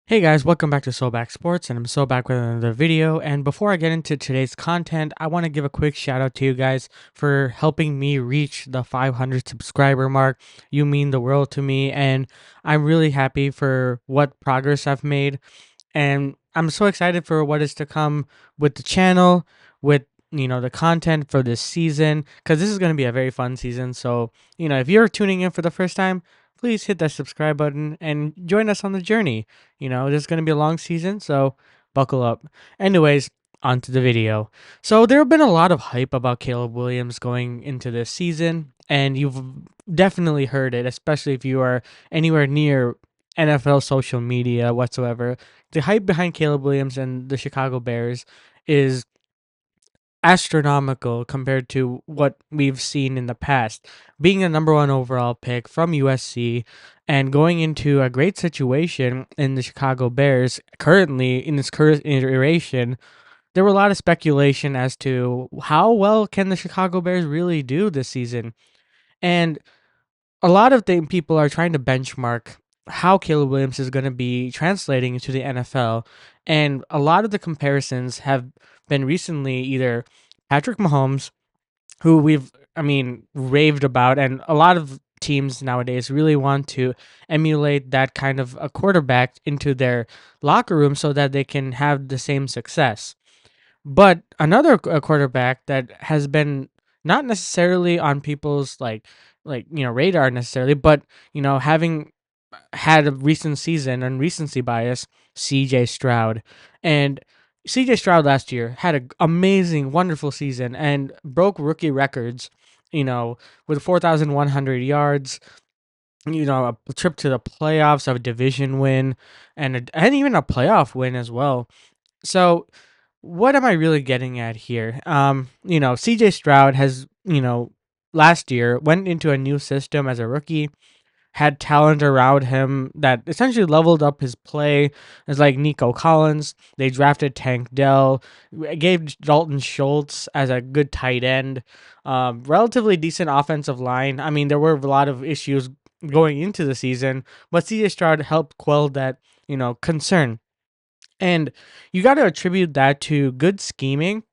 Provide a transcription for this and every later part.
Hey guys, welcome back to Back Sports, and I'm back with another video. And before I get into today's content, I want to give a quick shout out to you guys for helping me reach the 500 subscriber mark. You mean the world to me, and I'm really happy for what progress I've made. And I'm so excited for what is to come with the channel, with the content for this season, because this is going to be a very fun season. So if you're tuning in for the first time, please hit that subscribe button and join us on the journey. This is going to be a long season, so buckle up. Anyways, on to the video. So there have been a lot of hype about Caleb Williams going into this season, and you've definitely heard it, especially if you are anywhere near NFL social media whatsoever. The hype behind Caleb Williams and the Chicago Bears is astronomical compared to what we've seen in the past. Being a number one overall pick from USC and going into a great situation in the Chicago Bears, currently in its current iteration, there were a lot of speculation as to how well can the Chicago Bears really do this season. And a lot of people are trying to benchmark how Caleb Williams is going to be translating into the NFL, and a lot of the comparisons have been recently either Patrick Mahomes, who raved about, and a lot of teams nowadays really want to emulate that kind of a quarterback into their locker room so that they can have the same success. But another quarterback that has been not necessarily on people's radar necessarily, but having had a recent season and recency bias, CJ Stroud. And CJ Stroud last year had an amazing, wonderful season and broke rookie records, with 4,100 yards, a trip to the playoffs, a division win, and even a playoff win as well. So what am I really getting at here? CJ Stroud has, last year went into a new system as a rookie, had talent around him that essentially leveled up his play. It's like Nico Collins. They drafted Tank Dell, gave Dalton Schultz as a good tight end, relatively decent offensive line. I mean, there were a lot of issues going into the season, but CJ Stroud helped quell that, concern. And you got to attribute that to good scheming,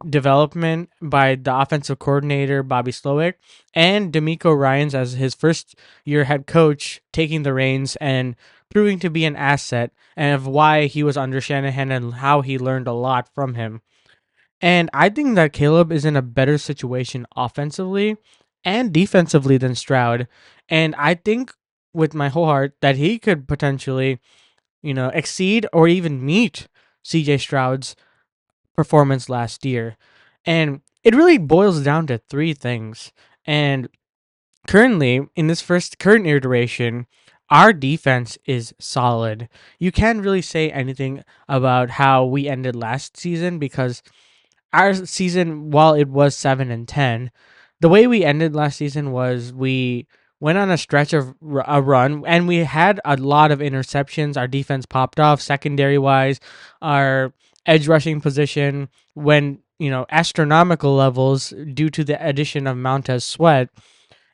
development by the offensive coordinator, Bobby Slowick, and D'Amico Ryans as his first year head coach, taking the reins and proving to be an asset, and of why he was under Shanahan and how he learned a lot from him. And I think that Caleb is in a better situation offensively and defensively than Stroud. And I think with my whole heart that he could potentially exceed or even meet CJ Stroud's performance last year. And it really boils down to three things. And currently, in this first current iteration, our defense is solid. You can't really say anything about how we ended last season because our season, while it was 7-10, the way we ended last season was we went on a stretch of a run, and we had a lot of interceptions. Our defense popped off secondary wise. Our edge rushing position went astronomical levels due to the addition of Montez Sweat,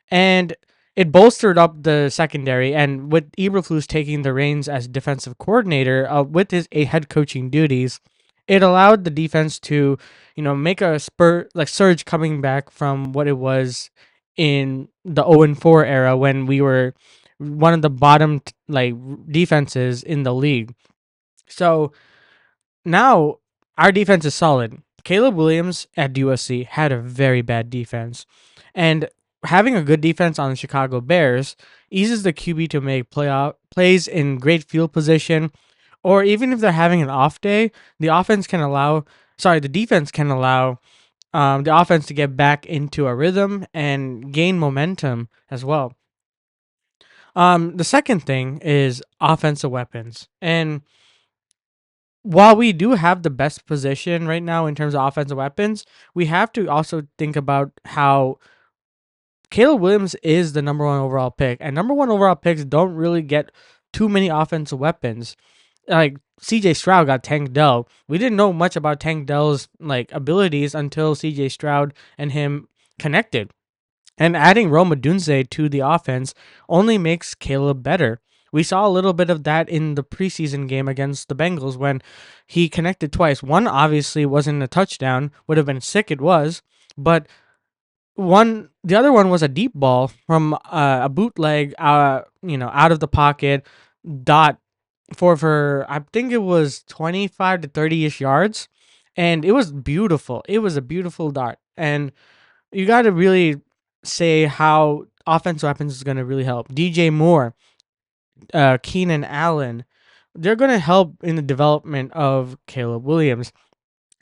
and it bolstered up the secondary. And with Eberflus taking the reins as defensive coordinator, with his head coaching duties, it allowed the defense to, make a surge coming back from what it was in the 0-4 era when we were one of the bottom defenses in the league. So now our defense is solid. Caleb Williams at USC had a very bad defense, and having a good defense on the Chicago Bears eases the QB to make plays in great field position, or even if they're having an off day, the defense can allow the offense to get back into a rhythm and gain momentum as well. The second thing is offensive weapons, and while we do have the best position right now in terms of offensive weapons, we have to also think about how Caleb Williams is the number one overall pick, and number one overall picks don't really get too many offensive weapons. Like CJ Stroud got Tank Dell. We didn't know much about Tank Dell's abilities until CJ Stroud and him connected. And adding Rome Odunze to the offense only makes Caleb better. We saw a little bit of that in the preseason game against the Bengals when he connected twice. One obviously wasn't a touchdown, would have been sick, it was, but the other one was a deep ball from a bootleg, out of the pocket dot for I think it was 25 to 30ish yards, and it was beautiful. It was a beautiful dart, and you got to really say how offensive weapons is going to really help. DJ Moore, Keenan Allen, they're going to help in the development of Caleb Williams.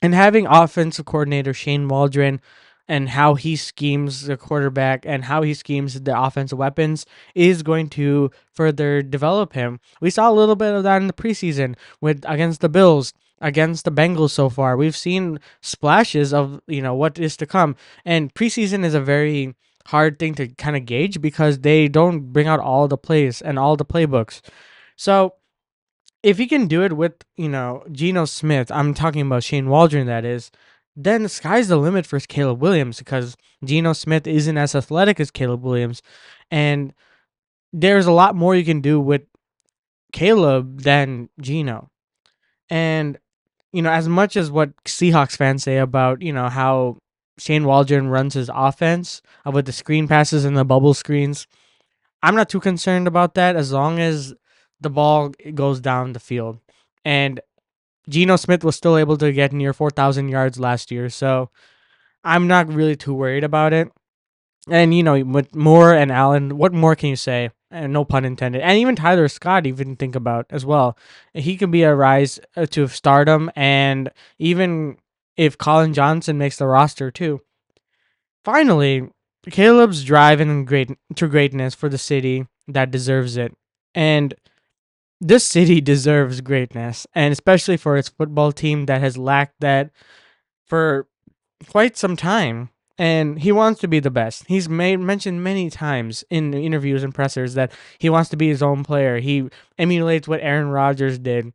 And having offensive coordinator Shane Waldron and how he schemes the quarterback and how he schemes the offensive weapons is going to further develop him. We saw a little bit of that in the preseason with against the Bills, against the Bengals so far. We've seen splashes of, what is to come. And preseason is a very hard thing to kind of gauge because they don't bring out all the plays and all the playbooks. So if he can do it with, Geno Smith, I'm talking about Shane Waldron, that is, then the sky's the limit for Caleb Williams because Geno Smith isn't as athletic as Caleb Williams. And there's a lot more you can do with Caleb than Geno. And, as much as what Seahawks fans say about, how Shane Waldron runs his offense with the screen passes and the bubble screens, I'm not too concerned about that as long as the ball goes down the field. And Geno Smith was still able to get near 4,000 yards last year, so I'm not really too worried about it. And, with Moore and Allen, what more can you say? And no pun intended. And even Tyler Scott, even think about as well. He can be a rise to stardom, and even if Colin Johnson makes the roster too. Finally, Caleb's drive to greatness for the city that deserves it. And this city deserves greatness, and especially for its football team that has lacked that for quite some time. And he wants to be the best. He's mentioned many times in interviews and pressers that he wants to be his own player. He emulates what Aaron Rodgers did,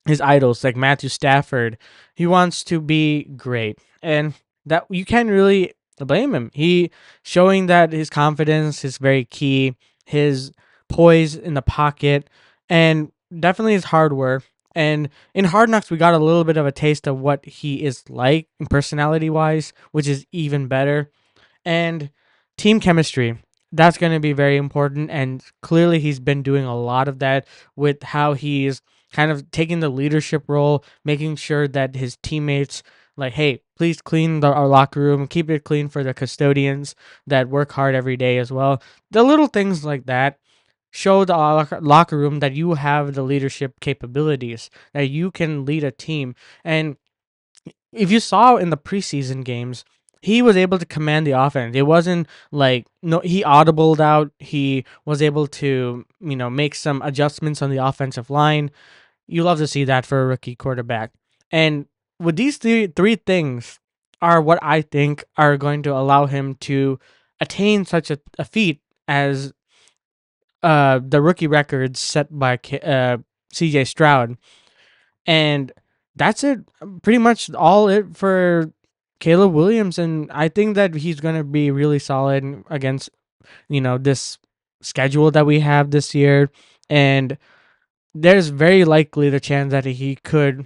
his idols like Matthew Stafford. He wants to be great, and that you can't really blame him. He showing that his confidence is very key, his poise in the pocket, and definitely his hard work. And in Hard Knocks, we got a little bit of a taste of what he is like personality wise, which is even better. And team chemistry, that's going to be very important. And clearly, he's been doing a lot of that with how he's kind of taking the leadership role, making sure that his teammates, like, hey, please clean our locker room, keep it clean for the custodians that work hard every day as well. The little things like that show the locker room that you have the leadership capabilities, that you can lead a team. And if you saw in the preseason games, he was able to command the offense. It wasn't like no, he audibled out. He was able to, make some adjustments on the offensive line. You love to see that for a rookie quarterback. And with these three things are what I think are going to allow him to attain such a feat as the rookie records set by CJ Stroud. And that's it. Pretty much all it for Caleb Williams. And I think that he's going to be really solid against, this schedule that we have this year. And there's very likely the chance that he could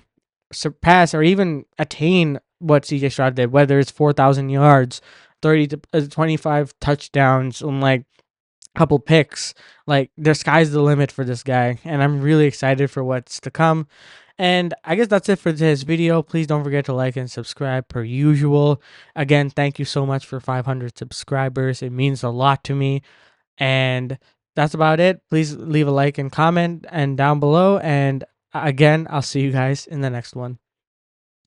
surpass or even attain what CJ Stroud did, whether it's 4,000 yards, 30 to 25 touchdowns, and like couple picks. Like the sky's the limit for this guy, and I'm really excited for what's to come. And I guess that's it for today's video. Please don't forget to like and subscribe per usual. Again, thank you so much for 500 subscribers. It means a lot to me. And that's about it. Please leave a like and comment and down below. And again, I'll see you guys in the next one.